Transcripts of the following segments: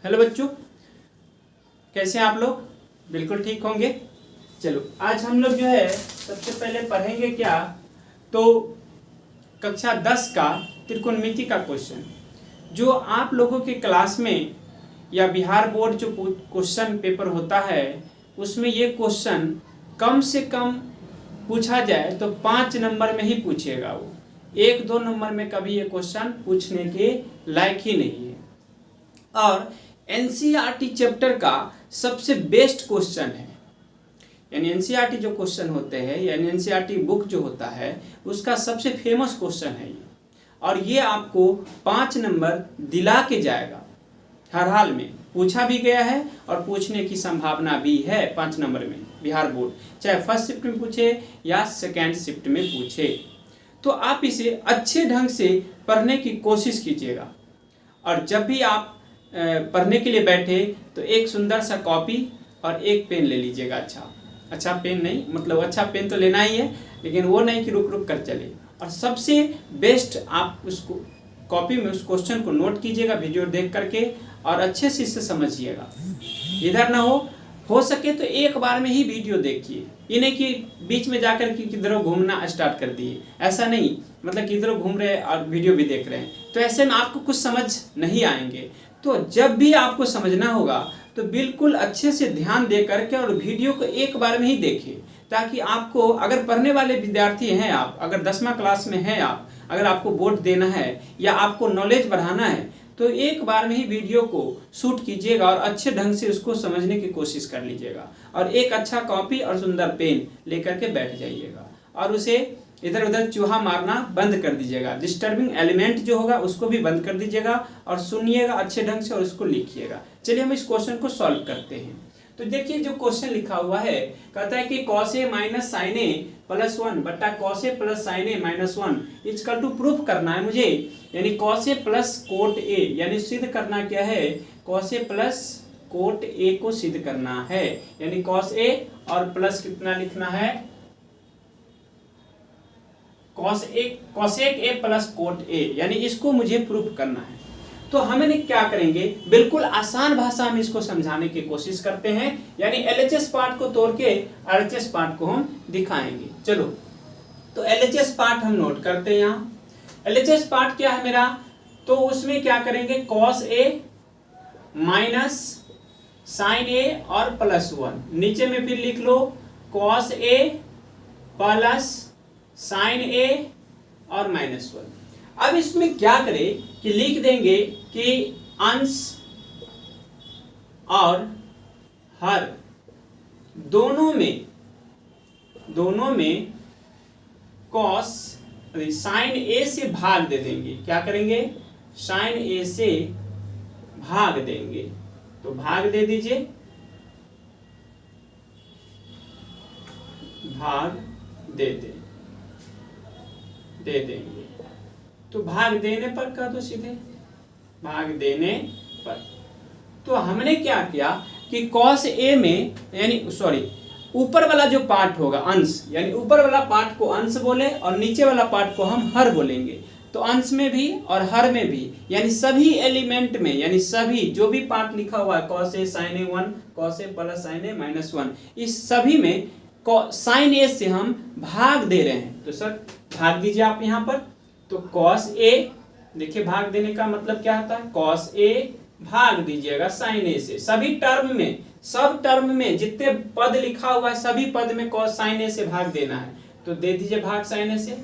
Hello बच्चों, कैसे हैं आप लोग? बिल्कुल ठीक होंगे। चलो आज हम लोग जो है सबसे पहले पढ़ेंगे क्या, तो कक्षा 10 का त्रिकोणमिति का क्वेश्चन जो आप लोगों के क्लास में या बिहार बोर्ड जो क्वेश्चन पेपर होता है उसमें ये क्वेश्चन कम से कम पूछा जाए तो 5 नंबर में ही पूछेगा। वो 1-2 नंबर में कभी ये क्वेश्चन पूछने के लायक ही नहीं है। और एनसीईआरटी चैप्टर का सबसे बेस्ट क्वेश्चन है, यानी एनसीईआरटी जो क्वेश्चन होते हैं यानी एनसीईआरटी बुक जो होता है उसका सबसे फेमस क्वेश्चन है ये। और ये आपको 5 नंबर दिला के जाएगा, हर हाल में पूछा भी गया है और पूछने की संभावना भी है 5 नंबर में बिहार बोर्ड, चाहे फर्स्ट शिफ्ट में पूछे या सेकेंड शिफ्ट में पूछे। तो आप इसे अच्छे ढंग से पढ़ने की कोशिश कीजिएगा। और जब भी आप पढ़ने के लिए बैठे तो एक सुंदर सा कॉपी और एक पेन ले लीजिएगा। अच्छा पेन नहीं, मतलब अच्छा पेन तो लेना ही है, लेकिन वो नहीं कि रुक रुक कर चले। और सबसे बेस्ट आप उसको कॉपी में उस क्वेश्चन को नोट कीजिएगा वीडियो देख करके और अच्छे से इसे समझिएगा। इधर ना हो सके तो एक बार में ही वीडियो देखिए, ये नहीं कि बीच में जाकर के किधरों घूमना स्टार्ट कर दिए, ऐसा नहीं। मतलब किधरों घूम रहे हैं और वीडियो भी देख रहे हैं तो ऐसे में आपको कुछ समझ नहीं आएंगे। तो जब भी आपको समझना होगा तो बिल्कुल अच्छे से ध्यान दे करके और वीडियो को एक बार में ही देखिए, ताकि आपको, अगर पढ़ने वाले विद्यार्थी हैं आप, अगर 10वीं क्लास में हैं आप, अगर आपको बोर्ड देना है या आपको नॉलेज बढ़ाना है तो एक बार में ही वीडियो को शूट कीजिएगा और अच्छे ढंग से उसको समझने की कोशिश कर लीजिएगा। और एक अच्छा कॉपी और सुंदर पेन लेकर के बैठ जाइएगा और उसे इधर उधर चूहा मारना बंद कर दीजिएगा। डिस्टर्बिंग एलिमेंट जो होगा उसको भी बंद कर दीजिएगा और सुनिएगा अच्छे ढंग से और उसको लिखिएगा। चलिए हम इस क्वेश्चन को सॉल्व करते हैं। तो देखिए जो क्वेश्चन लिखा हुआ है, कहता है कि cos A minus sine A plus 1 बट्टा cos A plus sine A minus 1 equal to proof करना है मुझे, यानी cos A plus cot A, यानी सिद्ध करना क्या है, cos A plus cot A को सिद्ध करना है। यानी cos A और प्लस कितना लिखना है, cosec A plus cot A, यानी इसको मुझे प्रूफ करना है। तो हमें क्या करेंगे, बिल्कुल आसान भाषा में इसको समझाने की कोशिश करते हैं, यानी एलएचएस पार्ट को तोड़ के आरएचएस पार्ट को हम दिखाएंगे। चलो तो एलएचएस पार्ट हम नोट करते हैं। यहाँ एलएचएस पार्ट क्या है मेरा, तो उसमें क्या करेंगे, cos A minus sine A और प्लस 1, नीचे में फिर लिख लो cos A plus sine A और माइनस 1। अब इसमें क्या करें कि लिख देंगे कि अंश और हर दोनों में cos साइन A से भाग दे देंगे। क्या करेंगे, साइन A से भाग देंगे। तो भाग दे दीजिए, भाग दे देंगे। तो भाग देने पर का तो सीधे भाग देने पर, तो हमने क्या किया कि cos A में, यानी सॉरी ऊपर वाला जो पार्ट होगा अंश, यानी ऊपर वाला पार्ट को अंश बोले और नीचे वाला पार्ट को हम हर बोलेंगे। तो अंश में भी और हर में भी, यानी सभी एलिमेंट में, यानी सभी जो भी पार्ट लिखा हुआ है cos A sin A 1 cos A plus sin A minus 1, इस सभी में साइन A से हम भाग दे रहे हैं। तो सर भाग दीजिए आप यहाँ पर। तो cos A, देखिए भाग देने का मतलब क्या होता है, cos A भाग दीजिएगा sin A से। सभी टर्म में, सब टर्म में जितने पद लिखा हुआ है सभी पद में cos sin A से भाग देना है। तो दे दीजिए भाग sin A से,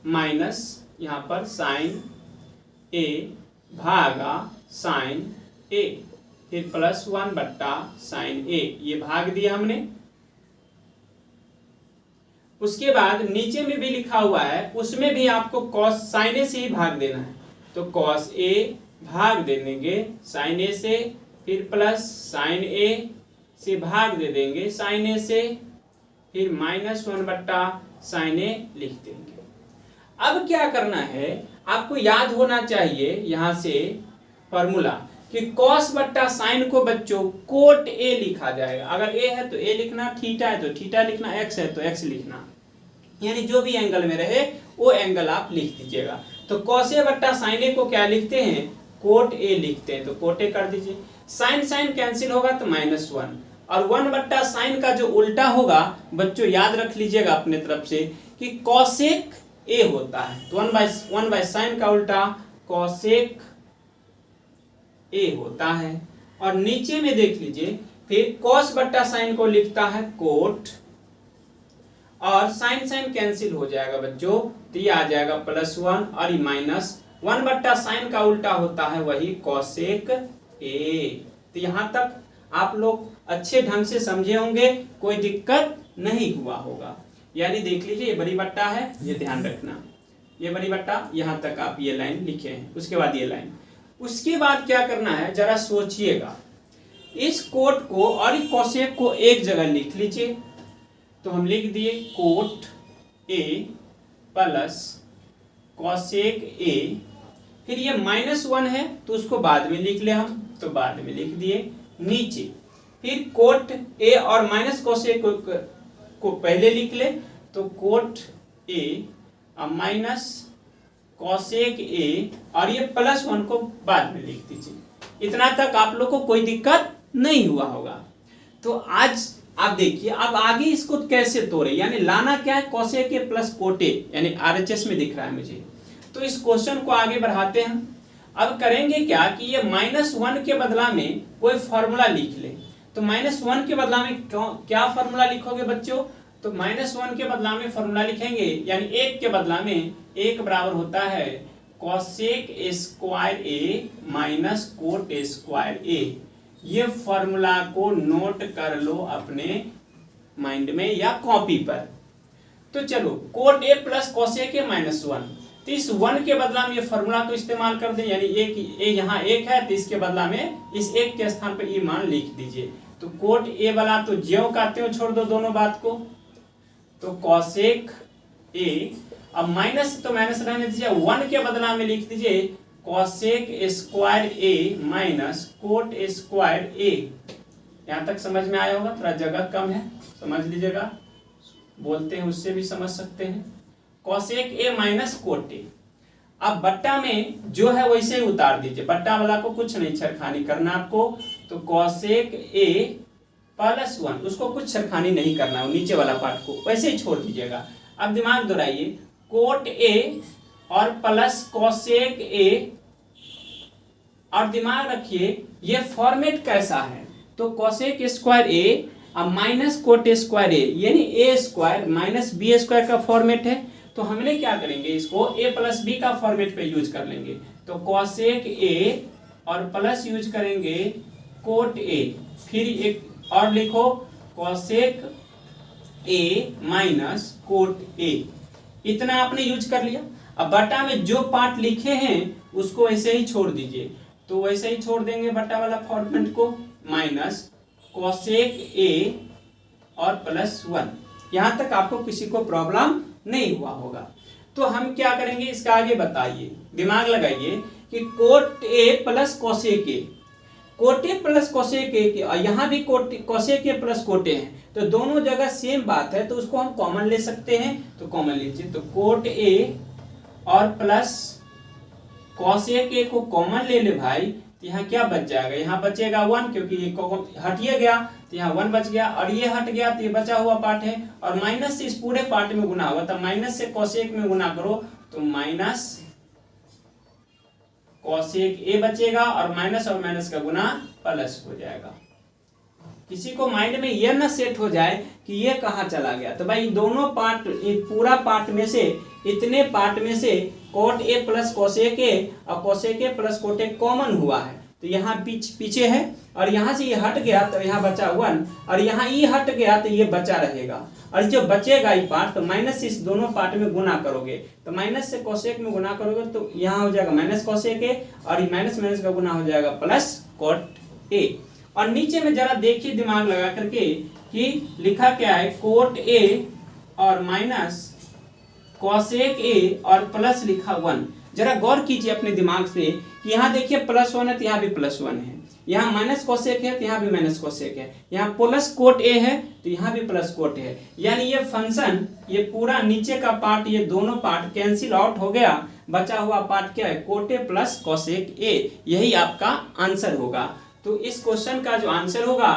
माइनस यहाँ पर sin A भागा sin A, फिर प्लस 1 बट्टा sin A, ये भाग दिया हमने। उसके बाद नीचे में भी लिखा हुआ है उसमें भी आपको cos sin A से ही भाग देना है। तो cos A भाग दे देंगे sin A से, फिर प्लस sin A से भाग दे देंगे sin A से, फिर माइनस 1 बट्टा sin A लिख देंगे। अब क्या करना है, आपको याद होना चाहिए यहाँ से फॉर्मूला कि cos बट्टा साइन को बच्चों कोट A लिखा जाएगा। अगर A है तो A लिखना, थीटा है तो थीटा लिखना, x है तो x लिखना, यानी जो भी एंगल में रहे वो एंगल आप लिख दीजिएगा। तो cos A बट्टा साइन A को क्या लिखते हैं, कोट ए लिखते हैं, तो कोट ए कर दीजिए। साइन साइन कैंसिल होगा तो -1, और 1 साइन का जो उल्टा होगा बच्चों याद रख लीजिएगा अपने तरफ से कि कॉसेक ए होता है। तो 1 साइन का उल्टा कॉसेक ए होता है। और नीचे में देख लीजिए फिर कॉस बट्टा साइन को लिखता है कोट, और साइन साइन कैंसिल हो जाएगा बच्चों, तो ये आ जाएगा +1 और -1 साइन का उल्टा होता है वही कॉसेक ए। तो यहां तक आप लोग अच्छे ढंग से समझे होंगे, कोई दिक्कत नहीं हुआ होगा। यानी देख लीजिए ये बड़ी बट्टा है, ये ध्यान रखना, ये बड़ी बट्टा, यहां तक आप ये लाइन लिखे हैं, उसके बाद ये लाइन, उसके बाद क्या करना है जरा सोचिएगा। इस कोट को और इस कॉसेक को एक जगह लिख लीजिए। तो हम लिख दिए कोट ए प्लस कॉसेक ए, फिर ये -1 है तो उसको बाद में लिख ले हम, तो बाद में लिख दिए नीचे। फिर कोट ए और माइनस कॉसेक को पहले लिख ले, तो कोट ए और माइनस कॉसेक ए, और ये +1 को बाद में लिख दीजिए। इतना तक आप लोग को कोई दिक्कत नहीं हुआ होगा। तो आज आप देखिए अब आगे इसको कैसे तोड़े, यानी लाना क्या है, कॉसेक ए प्लस कोट ए, यानी RHS में दिख रहा है मुझे। तो इस क्वेश्चन को आगे बढ़ाते हैं। अब करेंगे क्या कि ये -1 के बदला में कोई फॉर्मूला लिख ले। तो -1 के बदला में क्या फॉर्मूला लिखोगे बच्चों, तो -1 के बदला में फॉर्मूला लिखेंगे, यानी 1 के बदला में 1 बराबर होता है कॉसेक स्क्वायर ए माइनस कोट स्क्वायर ए। ये फॉर्मूला को नोट कर लो अपने माइंड में या कॉपी पर। तो चलो कोट ए प्लस कॉसेक ए -1, तो इस 1 के बदला में ये फॉर्मूला को इस्तेमाल कर दें, यानी यहाँ 1 है तो इसके बदला में इस 1 के स्थान पर ये मान लिख दीजिए। तो कोट ए वाला तो ज्यों का त्यों छोड़ दो दोनों बात को, तो कॉसेक ए, अब माइनस तो माइनस रहने दीजिए, 1 के बदला में लिख दीजिए कॉसेक स्क्वायर ए माइनस कोट स्क्वायर ए। यहां तक समझ में आया होगा, थोड़ा जगह कम है, समझ लीजिएगा, बोलते हैं उससे भी समझ सकते हैं। Cosec A minus cot A, अब बट्टा में जो है वैसे ही उतार दीजिए, बट्टा वाला को कुछ नहीं छेड़खानी करना आपको। तो कॉसेक ए +1, उसको कुछ छेड़खानी नहीं करना, नीचे वाला पार्ट को वैसे ही छोड़ दीजिएगा। अब दिमाग दोहराइए, कोट ए और प्लस कॉसेक ए, और दिमाग रखिए ये फॉर्मेट कैसा है, तो कॉसेक स्क्वायर ए और माइनस कोट स्क्वायर ए, यानी ए स्क्वायर माइनस बी स्क्वायर का फॉर्मेट है। तो हमने क्या करेंगे, इसको a प्लस बी का फॉर्मेट पे यूज कर लेंगे। तो कॉसेक ए और प्लस यूज करेंगे कोट ए, फिर एक और लिखो cosec A minus cot A, इतना आपने यूज कर लिया। अब बटा में जो पार्ट लिखे हैं उसको ऐसे ही छोड़ दीजिए, तो वैसे ही छोड़ देंगे बटा वाला फॉर्मेट को, माइनस कॉसेक ए और +1। यहां तक आपको किसी को प्रॉब्लम नहीं हुआ होगा। तो हम क्या करेंगे इसका आगे बताइए, दिमाग लगाइए कि coat A plus cosec A, coat A plus cosec ए, यहाँ भी कॉसेक ए प्लस कोट ए है, तो दोनों जगह सेम बात है, तो उसको हम कॉमन ले सकते हैं। तो कॉमन लीजिए, तो कोट ए और प्लस कॉसेक ए को कॉमन ले ले भाई, तो यहाँ क्या बच जाएगा, यहाँ बचेगा 1, क्योंकि ये हटिए गया तो यहाँ 1 बच गया, और ये हट गया तो ये बचा हुआ पार्ट है, और माइनस से इस पूरे पार्ट में गुना हुआ, तो माइनस से कॉसेक में गुना करो तो माइनस कॉसेक ए बचेगा, और माइनस का गुना प्लस हो जाएगा। किसी को माइंड में ये ना सेट हो जाए कि ये कहाँ चला गया, तो भाई दोनों पार्ट, पूरा पार्ट में से, इतने पार्ट में से cot A plus cosec A और cosec A plus cot A common हुआ है, तो यहाँ पीछे है, और यहाँ से ये हट गया तो यहाँ बचा 1, और यहाँ ये हट गया तो ये बचा रहेगा, और जो बचेगा ये पार्ट, तो माइनस से इस दोनों पार्ट में गुना करोगे, तो माइनस से कॉसेक में गुना करोगे तो यहाँ हो जाएगा माइनस कॉसेक ए, और ये माइनस का गुना हो जाएगा प्लस कोट ए। और नीचे में जरा देखिए दिमाग लगा करके कि लिखा क्या है, कोट ए और माइनस कॉसेक ए और प्लस लिखा 1। जरा गौर कीजिए अपने दिमाग से कि यहाँ देखिए +1 है तो यहाँ भी +1 है, यहाँ माइनस कॉसेक है तो यहाँ भी माइनस कॉसेक है, यहाँ प्लस कोट ए है तो यहाँ भी प्लस कोट है। यानी ये फंक्शन, ये पूरा नीचे का पार्ट, ये दोनों पार्ट कैंसिल आउट हो गया, बचा हुआ पार्ट क्या है, कोट ए प्लस कोसेक ए, यही आपका आंसर होगा। तो इस क्वेश्चन का जो आंसर होगा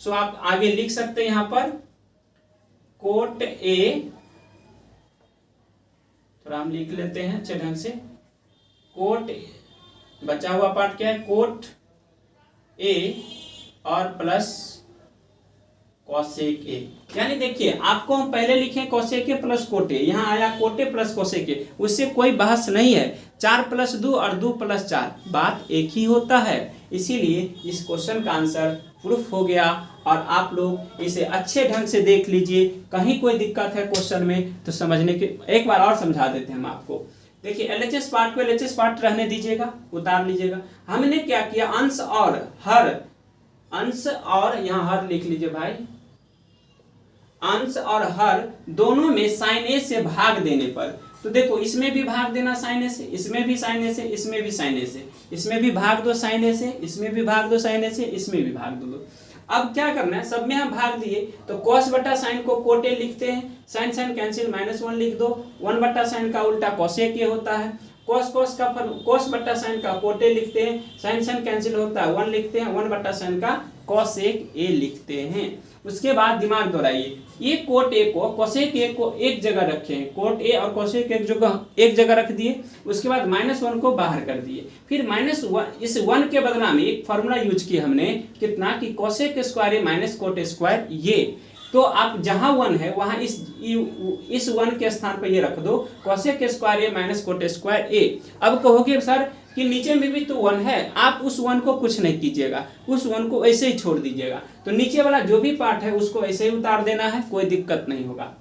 सो आप आगे लिख सकते हैं यहां पर कोट ए, थोड़ा हम लिख लेते हैं अच्छे ढंग से, कोट बचा हुआ पार्ट क्या है, कोट ए और प्लस कोसेक ए। यानी देखिए आपको हम पहले लिखे कोसेक ए प्लस कोट ए, यहाँ आया कोट ए प्लस कोसेक ए, उससे कोई बहस नहीं है। 4 + 2 और 2 + 4 बात एक ही होता है। इसीलिए इस क्वेश्चन का आंसर प्रूफ हो गया और आप लोग इसे अच्छे ढंग से देख लीजिए। कहीं कोई दिक्कत है क्वेश्चन में तो समझने के एक बार और समझा देते हैं हम आपको। देखिए एलएचएस पार्ट को एलएचएस पार्ट रहने दीजिएगा, उतार लीजिएगा। हमने क्या किया, अंश और हर, अंश और यहाँ हर लिख लीजिए भाई, अंश और हर दोनों में साइन ए से भाग देने पर, तो देखो इसमें भी भाग देना साइन ए से, इसमें भी साइन ए से, इसमें भी साइन ए से, इसमें भी भाग दो साइन ए से, इसमें भी भाग दो साइन ए से, इसमें भी भाग दो। अब क्या करना है, सब में हम भाग दिए तो cos बटा साइन को कोट ए लिखते हैं, साइन साइन कैंसिल -1 लिख दो, 1 बटा साइन का उल्टा कोसेक ए होता है, cos बटा साइन का कोट ए लिखते हैं, साइन साइन कैंसिल होता है 1 लिखते हैं, 1 बटा साइन का कोसेक ए लिखते हैं। उसके बाद दिमाग दोहराइए, ये कोट ए को कोसेक ए को एक जगह रखे हैं, कोट ए और कोसेक एक जगह रख दिए। उसके बाद -1 को बाहर कर दिए, फिर -1 इस 1 के बदला में एक फॉर्मूला यूज किया हमने, कितना कि कोसेक स्क्वायर ए माइनस कोट स्क्वायर ये। तो आप जहां 1 है वहां इस 1 के स्थान पर ये रख दो, कोसेक स्क्वायर ए माइनस कोट स्क्वायर ए। अब कहोगे सर कि नीचे में भी तो 1 है, आप उस 1 को कुछ नहीं कीजिएगा, उस 1 को ऐसे ही छोड़ दीजिएगा। तो नीचे वाला जो भी पार्ट है उसको ऐसे ही उतार देना है, कोई दिक्कत नहीं होगा।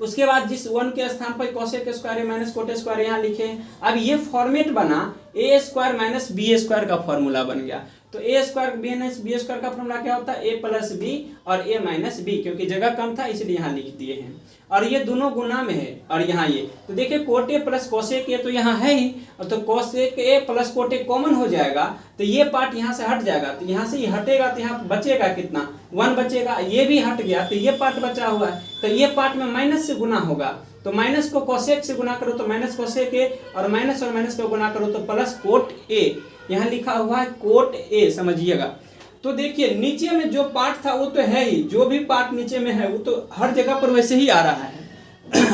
उसके बाद जिस 1 के स्थान पर कोसेक स्क्वायर ए माइनस कोट स्क्वायर यहाँ लिखे हैं, अब ये फॉर्मेट बना ए स्क्वायर माइनस बी स्क्वायर का फॉर्मूला बन गया। तो ए स्क्वायर माइनस बी स्क्वायर का फॉर्मूला क्या होता है, ए प्लस बी और ए माइनस बी, क्योंकि जगह कम था इसलिए यहाँ लिख दिए हैं। और ये दोनों गुना में है और यहाँ ये, तो देखिए कोट ए प्लस कोसेक ए तो यहाँ है ही, और तो cosec A plus cot A common हो जाएगा, तो ये पार्ट यहाँ से हट जाएगा, तो यहाँ से ये हटेगा तो यहाँ बचेगा कितना, 1 बचेगा। ये भी हट गया तो ये पार्ट बचा हुआ है, तो ये पार्ट में माइनस से गुना होगा, तो माइनस को कोसेक से गुना करो तो माइनस कोसेक ए, और माइनस को गुना करो तो प्लस कोट ए। यहाँ लिखा हुआ है कोट ए, समझिएगा। तो देखिए नीचे में जो पार्ट था वो तो है ही, जो भी पार्ट नीचे में है वो तो हर जगह पर वैसे ही आ रहा है।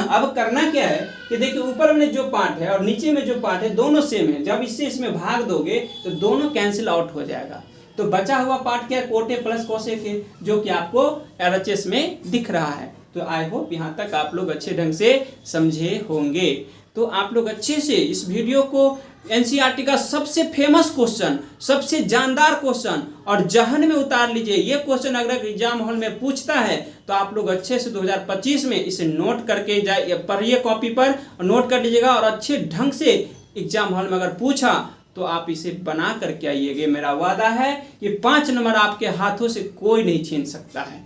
अब करना क्या है कि देखिए ऊपर में जो पार्ट है और नीचे में जो पार्ट है दोनों सेम है, जब इससे इसमें भाग दोगे तो दोनों कैंसिल आउट हो जाएगा। तो बचा हुआ पार्ट क्या है, कोट ए प्लस कोसेक ए, जो कि आपको एलएचएस में दिख रहा है। तो आई होप यहाँ तक आप लोग अच्छे ढंग से समझे होंगे। तो आप लोग अच्छे से इस वीडियो को एनसीईआरटी का सबसे फेमस क्वेश्चन, सबसे जानदार क्वेश्चन और जहन में उतार लीजिए। ये क्वेश्चन अगर एग्जाम हॉल में पूछता है तो आप लोग अच्छे से 2025 में इसे नोट करके जाइए, पढ़िए कॉपी पर और नोट कर लीजिएगा, और अच्छे ढंग से एग्जाम हॉल में अगर पूछा तो आप इसे बना करके आइएगा। मेरा वादा है कि 5 नंबर आपके हाथों से कोई नहीं छीन सकता है।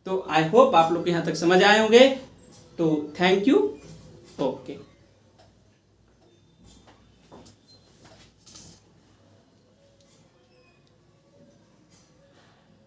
तो आई होप आप लोग यहाँ तक समझ आए होंगे। तो थैंक यू, ओके।